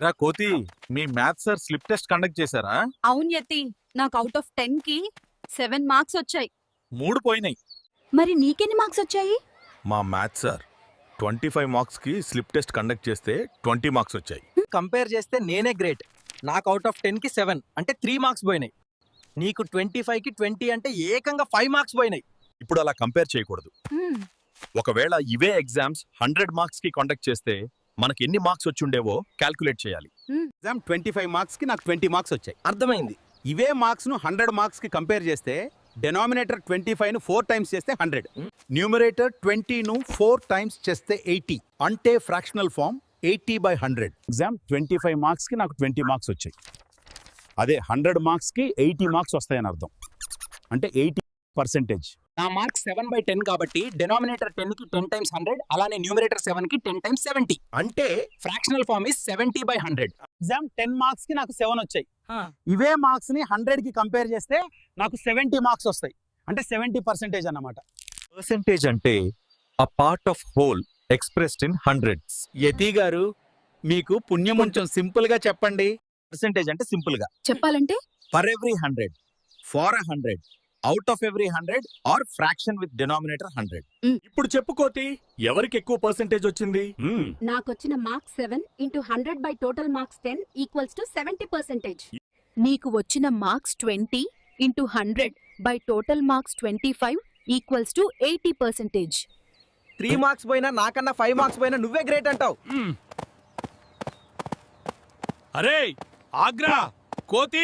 రా కోతి, మీ maths sir slip test conduct చేశారా? అవును యతి, నాకు అవుట్ ఆఫ్ 10 కి 7 మార్క్స్ వచ్చాయి. 3 పోయినాయి. మరి నీకెన్ని మార్క్స్ వచ్చాయి? మా మ్యాథ్స్ సార్ 25 మార్క్స్ కి స్లిప్ టెస్ట్ కండక్ట్ చేస్తే 20 మార్క్స్ వచ్చాయి. కంపేర్ చేస్తే నేనే గ్రేట్. నాకు అవుట్ ఆఫ్ 10 కి 7 అంటే 3 మార్క్స్ పోయినాయి. నీకు 25 కి 20 అంటే ఏకంగా 5 మార్క్స్ పోయినాయి. ఇప్పుడు అలా కంపేర్ చేయకూడదు. ఒకవేళ ఇవే ఎగ్జామ్స్ 100 మార్క్స్ కి కండక్ట్ చేస్తే మనకి ఎన్ని మార్క్స్ వచ్చి ఉండేవో క్యాల్కులేట్ చేయాలి. ఎగ్జామ్ 25 మార్క్స్ కి నాకు 20 మార్క్స్ వచ్చాయి. అర్థమైంది. ఇవే మార్క్స్ ను 100 మార్క్స్ కి కంపేర్ చేస్తే డెనామినేటర్ 25 ను 4 టైమ్స్ చేస్తే 100, న్యూమరేటర్ 20 ను 4 టైమ్స్ చేస్తే 80, అంటే ఫ్రాక్షనల్ ఫార్మ్ 80/100. ఎగ్జామ్ 25 మార్క్స్ కి నాకు 20 మార్క్స్ వచ్చాయి. అదే 100 మార్క్స్ కి 80 మార్క్స్ వస్తాయని అర్థం, అంటే 80%. నా మార్క్స్ 7/10 కాబట్టి డెనామినేటర్ 10 కి 10 టైమ్స్ 100, అలానే న్యూమరేటర్ 7 కి 10 టైమ్స్ 70, అంటే fractional form is 70/100. Exam 10 marks కి నాకు 7 వచ్చాయి. ఇవే మార్క్స్ ని 100 కి కంపేర్ చేస్తే నాకు 70 మార్క్స్ వస్తాయి, అంటే 70% అన్నమాట. పర్సెంటేజ్ అంటే a part of whole expressed in hundreds. యతి గారు, మీకు పుణ్యం కొంచెం సింపుల్ గా చెప్పండి. పర్సెంటేజ్ అంటే సింపుల్ గా చెప్పాలంటే for every 100, for 100, out of every 100 or fraction with denominator 100. ఇప్పుడు చెప్పు కోతి, ఎవరికి ఎక్కువ పర్సెంటేజ్ వచ్చింది? నాకొచ్చిన marks 7 into 100 by total marks 10 equals to 70%. నీకు వచ్చిన marks 20 into 100 by total marks 25 equals to 80%. 3 marks పోయినా నాకన్నా 5 మార్క్స్ పోయినా నువ్వే గ్రేట్ అంటావు. అరే ఆగ్రా కోతి